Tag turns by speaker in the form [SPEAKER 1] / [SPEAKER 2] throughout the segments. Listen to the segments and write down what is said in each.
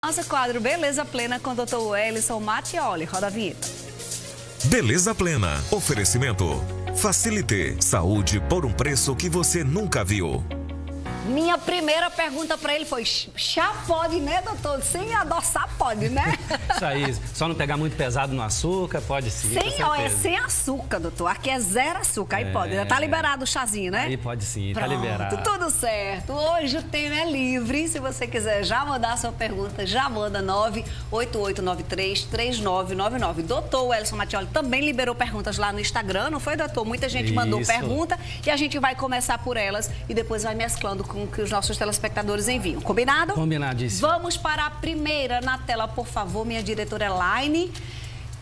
[SPEAKER 1] Nosso quadro Beleza Plena com o Dr. Wellison Mattioli. Roda a vinheta.
[SPEAKER 2] Beleza Plena. Oferecimento. Facilite. Saúde por um preço que você nunca viu.
[SPEAKER 1] Minha primeira pergunta para ele foi: chá pode, né, doutor? Sem adoçar pode, né?
[SPEAKER 3] Isso aí, só não pegar muito pesado no açúcar, pode sim.
[SPEAKER 1] É sem açúcar, doutor. Aqui é zero açúcar, aí pode. Tá liberado o chazinho, né?
[SPEAKER 3] Aí pode sim,
[SPEAKER 1] pronto,
[SPEAKER 3] tá liberado.
[SPEAKER 1] Tudo certo. Hoje o tema é livre. Se você quiser já mandar a sua pergunta, já manda 988933999. Doutor Wellison Mattioli também liberou perguntas lá no Instagram, não foi, doutor? Muita gente mandou pergunta e a gente vai começar por elas e depois vai mesclando com o que os nossos telespectadores enviam. Combinado?
[SPEAKER 3] Combinadíssimo.
[SPEAKER 1] Vamos para a primeira na tela, por favor, minha diretora Elaine.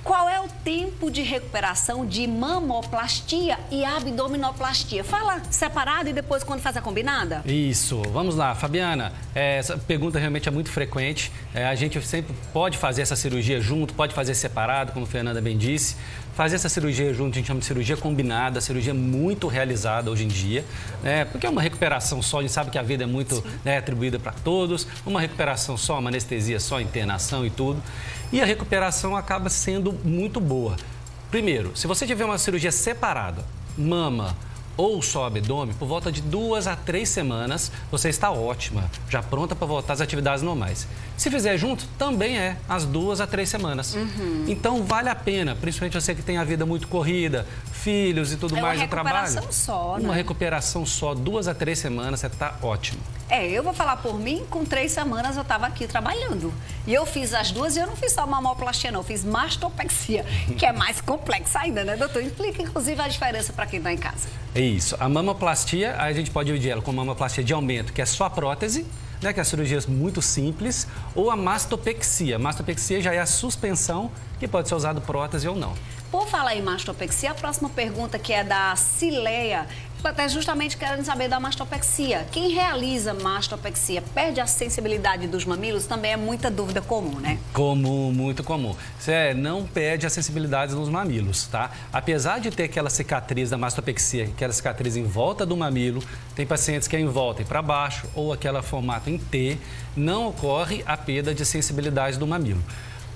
[SPEAKER 1] Qual é o tempo de recuperação de mamoplastia e abdominoplastia? Fala separado e depois quando faz a combinada?
[SPEAKER 3] Isso. Vamos lá, Fabiana. Essa pergunta realmente é muito frequente. A gente sempre pode fazer essa cirurgia junto, pode fazer separado, como a Fernanda bem disse. Fazer essa cirurgia junto, a gente chama de cirurgia combinada, cirurgia muito realizada hoje em dia, né? Porque é uma recuperação só, a gente sabe que a vida é muito atribuída para todos, uma recuperação só, uma anestesia só, internação e tudo. E a recuperação acaba sendo muito boa. Primeiro, se você tiver uma cirurgia separada, mama ou só abdômen, por volta de 2 a 3 semanas, você está ótima, já pronta para voltar às atividades normais. Se fizer junto, também é às 2 a 3 semanas. Então, vale a pena, principalmente você que tem a vida muito corrida, filhos e tudo mais no trabalho.
[SPEAKER 1] Uma recuperação só, né?
[SPEAKER 3] Uma recuperação só, 2 a 3 semanas, você está ótimo.
[SPEAKER 1] Eu vou falar por mim, com 3 semanas eu estava aqui trabalhando. E eu fiz as duas e eu não fiz só mamoplastia, não. Eu fiz mastopexia, que é mais complexa ainda, né, doutor? Explica, inclusive, a diferença para quem está em casa.
[SPEAKER 3] É isso. A mamoplastia, a gente pode dividir ela com mamoplastia de aumento, que é só a prótese, né, que é a cirurgia muito simples, ou a mastopexia. Mastopexia já é a suspensão, que pode ser usado prótese ou não.
[SPEAKER 1] Por falar em mastopexia, a próxima pergunta, que é da Cileia, até justamente querendo saber da mastopexia. Quem realiza mastopexia perde a sensibilidade dos mamilos? Também é muita dúvida comum, né?
[SPEAKER 3] Comum, muito comum. Você não perde a sensibilidade nos mamilos, tá? Apesar de ter aquela cicatriz da mastopexia, aquela cicatriz em volta do mamilo, tem pacientes que é em volta e para baixo, ou aquela formato em T, não ocorre a perda de sensibilidade do mamilo.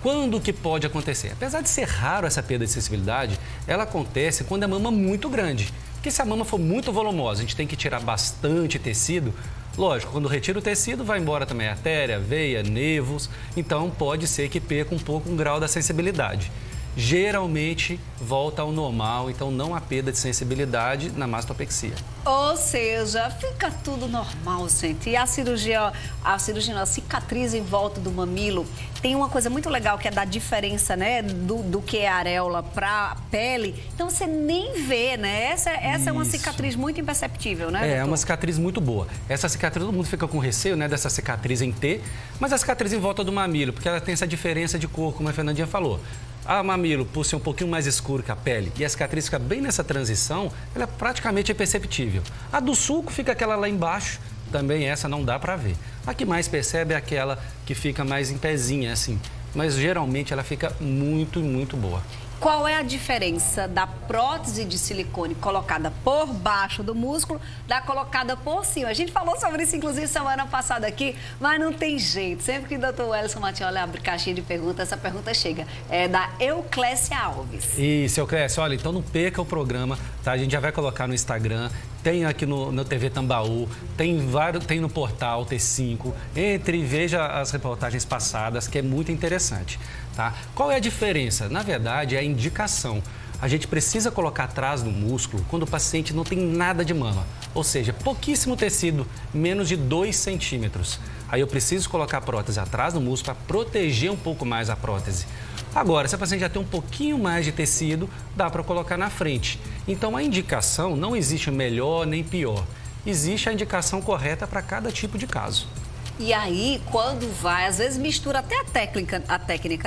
[SPEAKER 3] Quando que pode acontecer? Apesar de ser raro essa perda de sensibilidade, ela acontece quando a mama é muito grande. Porque se a mama for muito volumosa, a gente tem que tirar bastante tecido. Lógico, quando retira o tecido, vai embora também a artéria, veia, nervos. Então, pode ser que perca um pouco um grau da sensibilidade. Geralmente, volta ao normal, então não há perda de sensibilidade na mastopexia.
[SPEAKER 1] Ou seja, fica tudo normal, gente. E a cirurgia, a cicatriz em volta do mamilo, tem uma coisa muito legal que é da diferença, né, do que é a areola para a pele. Então, você nem vê, né? Essa é uma cicatriz muito imperceptível, né, doutor?
[SPEAKER 3] É uma cicatriz muito boa. Essa cicatriz, todo mundo fica com receio, né, dessa cicatriz em T, mas a cicatriz em volta do mamilo, porque ela tem essa diferença de cor, como a Fernandinha falou. A mamilo, por ser um pouquinho mais escuro que a pele e a cicatriz fica bem nessa transição, ela é praticamente imperceptível. A do sulco fica aquela lá embaixo, também essa não dá pra ver. A que mais percebe é aquela que fica mais em pezinha, assim. Mas geralmente ela fica muito, muito boa.
[SPEAKER 1] Qual é a diferença da prótese de silicone colocada por baixo do músculo da colocada por cima? A gente falou sobre isso, inclusive, semana passada aqui, mas não tem jeito. Sempre que o Dr. Wellison Mattioli abre caixinha de perguntas, essa pergunta chega. É da Euclésia Alves.
[SPEAKER 3] Isso, Euclésia. Olha, então não perca o programa, tá? A gente já vai colocar no Instagram, tem aqui no TV Tambaú, tem no portal T5. Entre e veja as reportagens passadas, que é muito interessante. Tá? Qual é a diferença? Na verdade, é a indicação. A gente precisa colocar atrás do músculo quando o paciente não tem nada de mama, ou seja, pouquíssimo tecido, menos de 2 centímetros. Aí eu preciso colocar a prótese atrás do músculo para proteger um pouco mais a prótese. Agora, se a paciente já tem um pouquinho mais de tecido, dá para colocar na frente. Então, a indicação não existe melhor nem pior. Existe a indicação correta para cada tipo de caso.
[SPEAKER 1] E aí, quando vai, às vezes mistura até a técnica,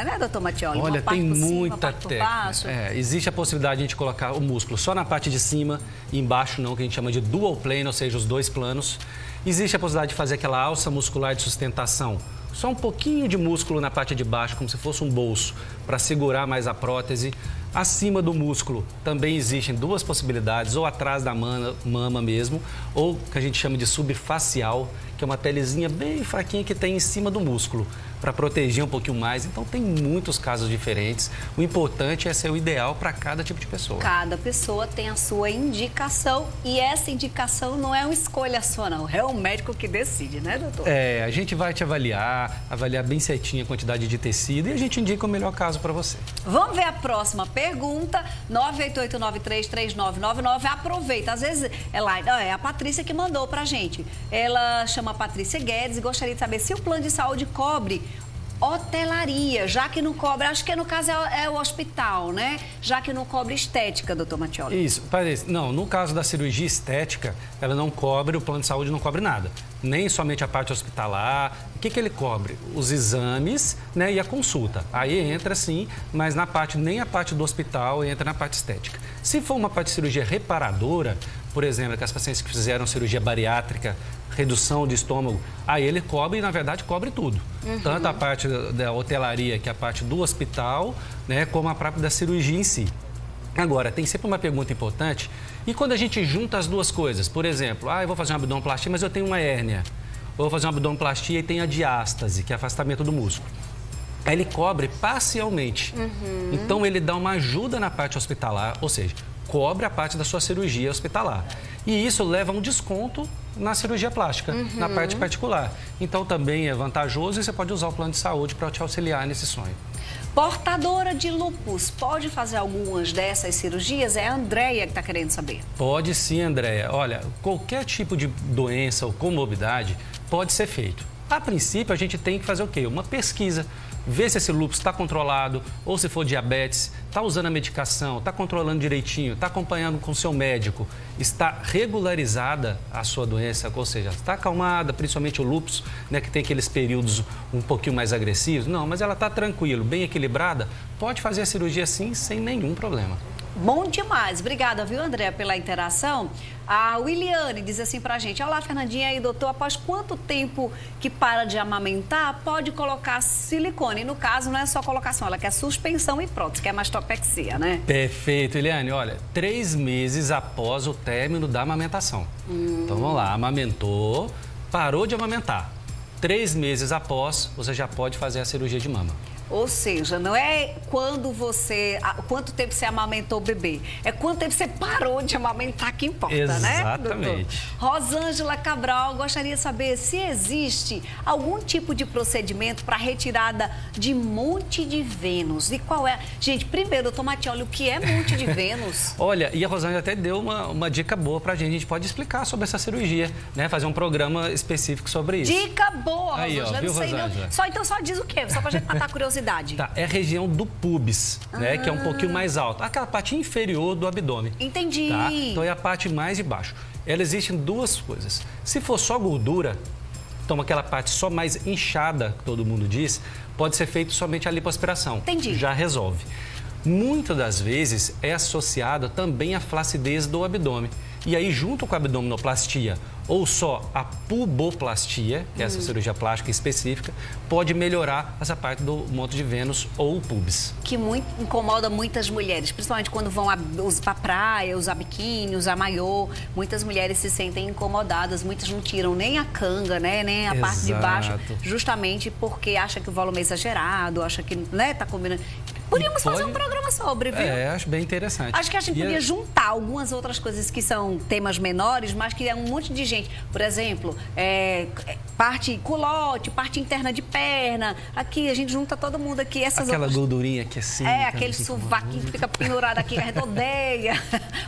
[SPEAKER 1] né, doutor Mattioli?
[SPEAKER 3] Olha, tem muita
[SPEAKER 1] técnica.
[SPEAKER 3] Existe a possibilidade de a gente colocar o músculo só na parte de cima e embaixo não, que a gente chama de dual plane, ou seja, os 2 planos. Existe a possibilidade de fazer aquela alça muscular de sustentação. Só um pouquinho de músculo na parte de baixo, como se fosse um bolso, para segurar mais a prótese. Acima do músculo também existem 2 possibilidades, ou atrás da mama mesmo, ou que a gente chama de subfacial, que é uma pelezinha bem fraquinha que tem em cima do músculo. para proteger um pouquinho mais. Então, tem muitos casos diferentes. O importante é ser o ideal para cada tipo de pessoa.
[SPEAKER 1] Cada pessoa tem a sua indicação e essa indicação não é uma escolha sua, não. É o médico que decide, né, doutor?
[SPEAKER 3] A gente vai te avaliar bem certinho a quantidade de tecido e a gente indica o melhor caso para você.
[SPEAKER 1] Vamos ver a próxima pergunta, 988933999. Aproveita, às vezes é a Patrícia que mandou pra gente. Ela chama Patrícia Guedes e gostaria de saber se o plano de saúde cobre hotelaria, já que não cobre, acho que no caso é o hospital, né? Já que não cobre estética, doutor Mattioli.
[SPEAKER 3] Isso, parece. Não, no caso da cirurgia estética, ela não cobre, o plano de saúde não cobre nada. Nem somente a parte hospitalar. O que ele cobre? Os exames, né, e a consulta. Aí entra sim, mas nem a parte do hospital entra na parte estética. Se for uma parte de cirurgia reparadora, por exemplo, aquelas pacientes que fizeram cirurgia bariátrica, redução de estômago, aí ele cobre e, na verdade, cobre tudo. Tanto a parte da hotelaria, que é a parte do hospital, né, como a própria da cirurgia em si. Agora, tem sempre uma pergunta importante, e quando a gente junta as duas coisas, por exemplo, eu vou fazer uma abdominoplastia, mas eu tenho uma hérnia, ou vou fazer uma abdominoplastia e tenho a diástase, que é afastamento do músculo. Aí ele cobre parcialmente. Então, ele dá uma ajuda na parte hospitalar, ou seja, cobre a parte da sua cirurgia hospitalar. E isso leva a um desconto na cirurgia plástica, na parte particular. Então, também é vantajoso e você pode usar o plano de saúde para te auxiliar nesse sonho.
[SPEAKER 1] Portadora de lúpus, pode fazer algumas dessas cirurgias? É a Andréia que está querendo saber.
[SPEAKER 3] Pode sim, Andréia. Olha, qualquer tipo de doença ou comorbidade pode ser feito. A princípio, a gente tem que fazer o quê? Uma pesquisa. Ver se esse lúpus está controlado, ou se for diabetes, está usando a medicação, está controlando direitinho, está acompanhando com o seu médico, está regularizada a sua doença, ou seja, está acalmada, principalmente o lúpus, né, que tem aqueles períodos um pouquinho mais agressivos. Não, mas ela está tranquila, bem equilibrada, pode fazer a cirurgia sim, sem nenhum problema.
[SPEAKER 1] Bom demais. Obrigada, viu, André, pela interação. A Williane diz assim pra gente: olá, Fernandinha e doutor, após quanto tempo que para de amamentar, pode colocar silicone? No caso, não é só colocação, ela quer suspensão e prótese, que é mastopexia, né?
[SPEAKER 3] Perfeito, Eliane. Olha, 3 meses após o término da amamentação. Então, vamos lá, amamentou, parou de amamentar. 3 meses após, você já pode fazer a cirurgia de mama.
[SPEAKER 1] Ou seja, não é quanto tempo você amamentou o bebê, é quanto tempo você parou de amamentar que importa,
[SPEAKER 3] Exatamente.
[SPEAKER 1] né, doutor? Rosângela Cabral gostaria de saber se existe algum tipo de procedimento para retirada de monte de Vênus. E qual é? Gente, primeiro, doutor Mattioli, o que é monte de Vênus?
[SPEAKER 3] Olha, e a Rosângela até deu uma dica boa pra gente. A gente pode explicar sobre essa cirurgia, né? Fazer um programa específico sobre isso.
[SPEAKER 1] Dica boa, Rosângela.
[SPEAKER 3] Aí, ó, viu,
[SPEAKER 1] não sei
[SPEAKER 3] Rosângela?
[SPEAKER 1] não. Então só diz o quê? Só pra gente matar a curiosidade.
[SPEAKER 3] Tá, é a região do pubis, né? Que é um pouquinho mais alto. Aquela parte inferior do abdômen.
[SPEAKER 1] Entendi.
[SPEAKER 3] Tá? Então é a parte mais de baixo. Ela existe em 2 coisas. Se for só gordura, então aquela parte só mais inchada, que todo mundo diz, pode ser feito somente a lipoaspiração.
[SPEAKER 1] Entendi.
[SPEAKER 3] Já resolve. Muitas das vezes é associada também à flacidez do abdômen. E aí, junto com a abdominoplastia ou só a puboplastia, que é essa cirurgia plástica específica, pode melhorar essa parte do monte de Vênus ou o pubis.
[SPEAKER 1] Que incomoda muitas mulheres, principalmente quando vão para a praia, usar biquíni, usar maiô. Muitas mulheres se sentem incomodadas, muitas não tiram nem a canga, né, nem a parte de baixo, justamente porque acha que o volume é exagerado, acha que, né, tá combinando. Podíamos fazer um programa sobre, viu?
[SPEAKER 3] Acho bem interessante.
[SPEAKER 1] Acho que a gente podia juntar algumas outras coisas que são temas menores, mas que é um monte de gente. Por exemplo, parte culote, parte interna de perna. Aqui, a gente junta todo mundo aqui.
[SPEAKER 3] Aquela gordurinha que assim...
[SPEAKER 1] aquele sovaquinho que fica pendurado aqui, arredodeia.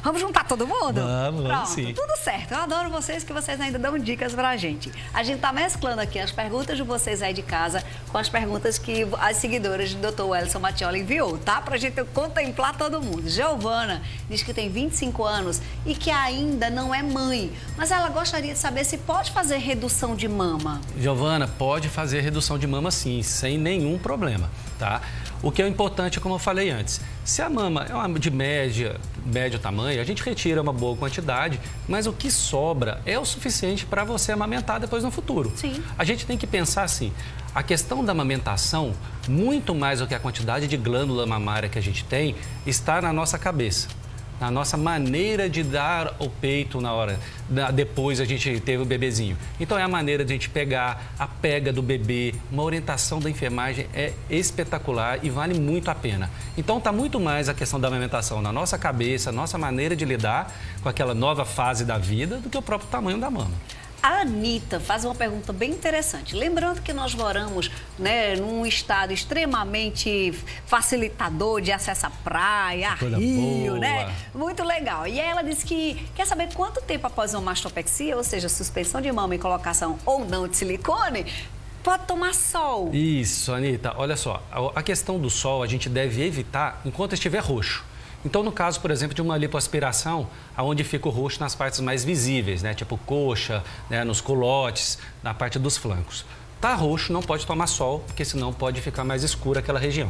[SPEAKER 1] Vamos juntar todo mundo?
[SPEAKER 3] Vamos sim.
[SPEAKER 1] Tudo certo. Eu adoro vocês, que vocês ainda dão dicas pra gente. A gente tá mesclando aqui as perguntas de vocês aí de casa com as perguntas que as seguidoras do Dr. Wellson Mattioli enviou, tá? Pra gente contemplar todo mundo. Giovana diz que tem 25 anos e que ainda não é mãe, mas ela gostaria de saber se pode fazer redução de mama.
[SPEAKER 3] Giovana, pode fazer redução de mama sim, sem nenhum problema, tá? O que é importante, como eu falei antes, se a mama é uma de médio tamanho, a gente retira uma boa quantidade, mas o que sobra é o suficiente para você amamentar depois no futuro.
[SPEAKER 1] Sim.
[SPEAKER 3] A gente tem que pensar assim, a questão da amamentação, muito mais do que a quantidade de glândula mamária que a gente tem, está na nossa cabeça. na nossa maneira de dar o peito na hora, depois a gente teve o bebezinho. Então é a maneira de a gente pegar, a pega do bebê, uma orientação da enfermagem é espetacular e vale muito a pena. Então está muito mais a questão da amamentação na nossa cabeça, nossa maneira de lidar com aquela nova fase da vida do que o próprio tamanho da mama.
[SPEAKER 1] A Anitta faz uma pergunta bem interessante. Lembrando que nós moramos, né, num estado extremamente facilitador de acesso à praia, a rio,
[SPEAKER 3] boa,
[SPEAKER 1] né? Muito legal. E aí ela disse que quer saber quanto tempo após uma mastopexia, ou seja, suspensão de mama e colocação ou não de silicone, pode tomar sol.
[SPEAKER 3] Isso, Anitta. Olha só, a questão do sol a gente deve evitar enquanto estiver roxo. Então, no caso, por exemplo, de uma lipoaspiração, onde fica o roxo nas partes mais visíveis, né? Tipo coxa, né? Nos culotes, na parte dos flancos. Tá roxo, não pode tomar sol, porque senão pode ficar mais escura aquela região.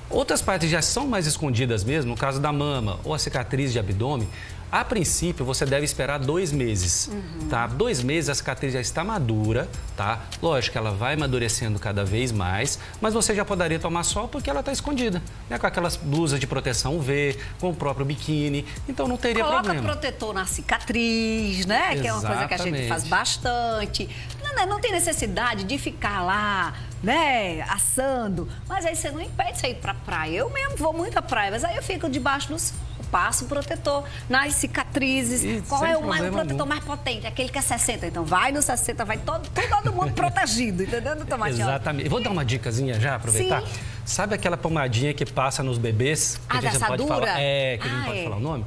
[SPEAKER 3] Outras partes já são mais escondidas mesmo, no caso da mama ou a cicatriz de abdômen. A princípio, você deve esperar 2 meses, tá? 2 meses a cicatriz já está madura, tá? Lógico que ela vai amadurecendo cada vez mais, mas você já poderia tomar sol porque ela está escondida, né? Com aquelas blusas de proteção UV, com o próprio biquíni, então não teria problema.
[SPEAKER 1] Coloca protetor na cicatriz, né?
[SPEAKER 3] Exatamente.
[SPEAKER 1] Que é uma coisa que a gente faz bastante. Não tem necessidade de ficar lá, né, assando, mas aí você não impede de ir pra praia. Eu mesmo vou muito à praia, mas aí eu fico debaixo do sol, passo o protetor nas cicatrizes.
[SPEAKER 3] E
[SPEAKER 1] qual é o
[SPEAKER 3] nenhum.
[SPEAKER 1] protetor mais potente? Aquele que é 60. Então vai no 60, vai todo mundo protegido, entendeu, doutor Matias?
[SPEAKER 3] Exatamente. Vou dar uma dicasinha já, aproveitar.
[SPEAKER 1] Sim.
[SPEAKER 3] Sabe aquela pomadinha que passa nos bebês? Que a gente não pode falar, que a gente não pode falar o nome?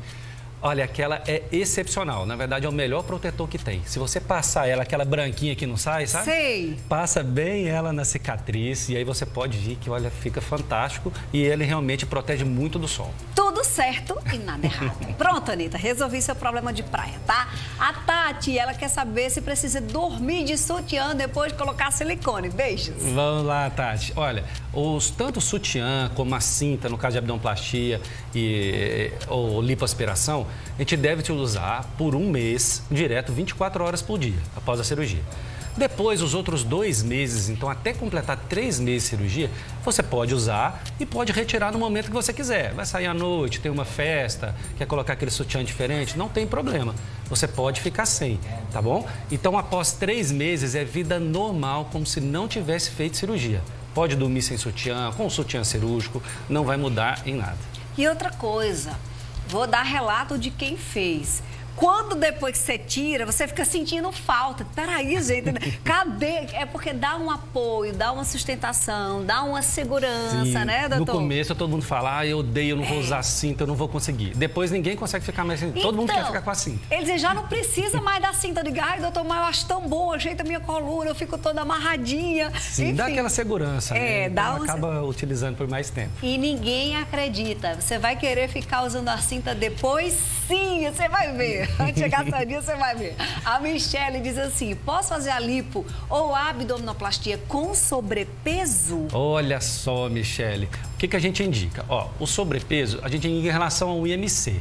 [SPEAKER 3] Olha, aquela é excepcional. Na verdade, é o melhor protetor que tem. Se você passar ela, aquela branquinha que não sai, sabe?
[SPEAKER 1] Sei.
[SPEAKER 3] Passa bem ela na cicatriz e aí você pode ver que, olha, fica fantástico e ele realmente protege muito do sol.
[SPEAKER 1] Tudo certo e nada errado. Pronto, Anitta, resolvi seu problema de praia, tá? A Tati, ela quer saber se precisa dormir de sutiã depois de colocar silicone. Beijos.
[SPEAKER 3] Vamos lá, Tati. Olha, tanto o sutiã como a cinta, no caso de abdominoplastia ou lipoaspiração, a gente deve te usar por 1 mês, direto, 24 horas por dia, após a cirurgia. Depois, os outros 2 meses, então até completar 3 meses de cirurgia, você pode usar e pode retirar no momento que você quiser. Vai sair à noite, tem uma festa, quer colocar aquele sutiã diferente, não tem problema. Você pode ficar sem, tá bom? Então, após 3 meses, é vida normal, como se não tivesse feito cirurgia. Pode dormir sem sutiã, com sutiã cirúrgico, não vai mudar em nada.
[SPEAKER 1] E outra coisa, vou dar relato de quem fez. Quando depois que você tira, você fica sentindo falta. Peraí, gente, cadê? É porque dá um apoio, dá uma sustentação, dá uma segurança,
[SPEAKER 3] Sim.
[SPEAKER 1] né, doutor?
[SPEAKER 3] No começo, todo mundo fala, eu odeio, eu não vou usar cinta, eu não vou conseguir. Depois, ninguém consegue ficar mais assim. Todo mundo quer ficar com a cinta.
[SPEAKER 1] Eles já não precisa mais da cinta. De ai, doutor, mas eu acho tão bom, ajeita a minha coluna, eu fico toda amarradinha.
[SPEAKER 3] Sim,
[SPEAKER 1] enfim,
[SPEAKER 3] dá aquela segurança, né?
[SPEAKER 1] dá
[SPEAKER 3] então, acaba utilizando por mais tempo.
[SPEAKER 1] E ninguém acredita. Você vai querer ficar usando a cinta depois? Sim, você vai ver. Antes de chegar esse dia, você vai ver. A Michele diz assim, posso fazer a lipo ou a abdominoplastia com sobrepeso?
[SPEAKER 3] Olha só, Michele, o que a gente indica? Ó, o sobrepeso, a gente indica em relação ao IMC.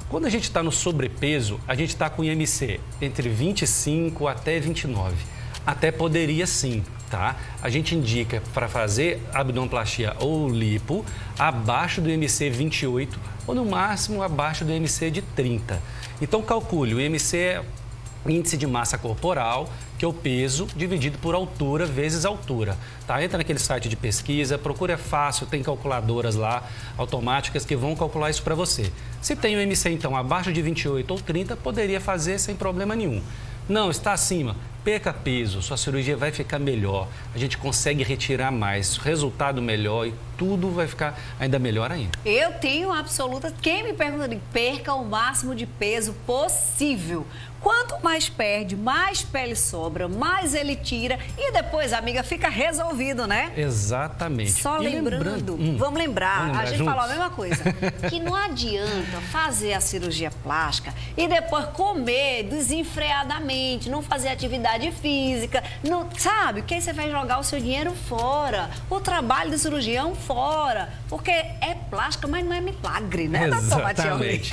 [SPEAKER 3] Quando a gente está no sobrepeso, a gente está com IMC entre 25 até 29. Até poderia sim, tá? A gente indica para fazer abdominoplastia ou lipo abaixo do IMC 28 ou no máximo abaixo do IMC de 30. Então calcule, o IMC é índice de massa corporal, que é o peso dividido por altura vezes altura. Tá? Entra naquele site de pesquisa, procura, é fácil, tem calculadoras lá automáticas que vão calcular isso para você. Se tem o IMC então abaixo de 28 ou 30, poderia fazer sem problema nenhum. Não, está acima, perca peso, sua cirurgia vai ficar melhor, a gente consegue retirar mais, resultado melhor e tudo vai ficar ainda melhor ainda.
[SPEAKER 1] Eu tenho absoluta, quem me pergunta, perca o máximo de peso possível. Quanto mais perde, mais pele sobra, mais ele tira e depois, amiga, fica resolvido, né?
[SPEAKER 3] Exatamente.
[SPEAKER 1] Só lembrando, vamos lembrar, a gente
[SPEAKER 3] juntos.
[SPEAKER 1] falou a mesma coisa, que não adianta fazer a cirurgia plástica e depois comer desenfreadamente, não fazer atividade física, não, sabe? Porque aí você vai jogar o seu dinheiro fora, o trabalho de cirurgião fora, porque é plástica, mas não é milagre, né, doutor Matias?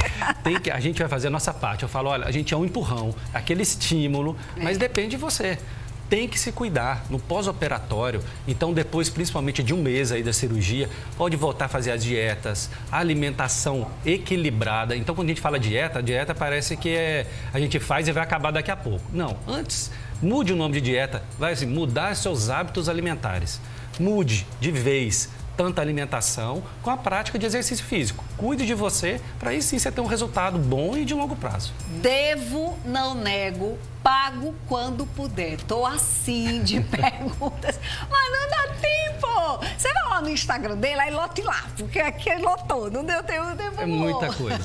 [SPEAKER 3] A gente vai fazer a nossa parte. Eu falo, olha, a gente é um empurrão, aquele estímulo, mas depende de você. tem que se cuidar no pós-operatório. Então, depois, principalmente de um mês aí da cirurgia, pode voltar a fazer as dietas, a alimentação equilibrada. Então, quando a gente fala dieta, a dieta parece que a gente faz e vai acabar daqui a pouco. Não, antes, mude o nome de dieta, vai assim, mudar seus hábitos alimentares. Mude de vez tanta alimentação com a prática de exercício físico. Cuide de você, para aí sim você ter um resultado bom e de longo prazo.
[SPEAKER 1] Devo, não nego, pago quando puder. Tô assim de perguntas, mas não dá tempo. Você vai lá no Instagram dele, aí lote lá, porque aqui ele lotou, não deu tempo.
[SPEAKER 3] É muita coisa.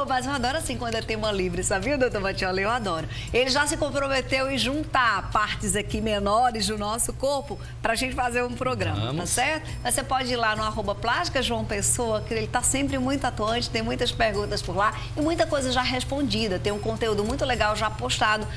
[SPEAKER 1] Mas eu adoro assim quando é tema livre, sabia, doutor Matiola? Eu adoro. Ele já se comprometeu em juntar partes aqui menores do nosso corpo pra gente fazer um programa, tá certo? Mas você pode ir lá no @Plástica João Pessoa, que ele tá sempre muito atuante, tem muitas perguntas por lá e muita coisa já respondida. Tem um conteúdo muito legal já postado,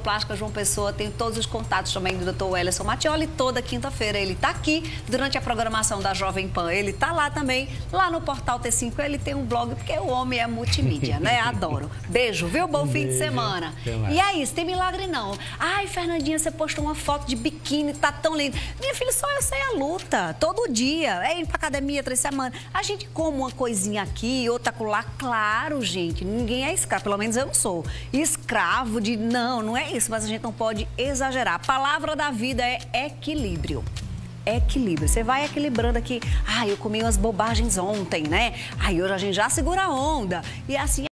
[SPEAKER 1] @Plástica João Pessoa, tem todos os contatos também do Dr. Wellerson Matiola e toda quinta-feira ele tá aqui durante a programação da Jovem Pan. Ele tá lá também, lá no Portal T5, ele tem um blog, porque o homem é multimídia, né? Adoro. Beijo, viu? Bom fim de semana. E é isso, tem milagre não. Ai, Fernandinha, você postou uma foto de biquíni, tá tão lindo. Minha filha, só eu sei a luta, todo dia. É ir pra academia 3 semanas. A gente come uma coisinha aqui, outra acolá. Claro, gente, ninguém é escravo, pelo menos eu não sou. Escravo de... Não é isso, mas a gente não pode exagerar. A palavra da vida é equilíbrio. Equilíbrio. Você vai equilibrando aqui. Eu comi umas bobagens ontem, né? Hoje a gente já segura a onda. E assim...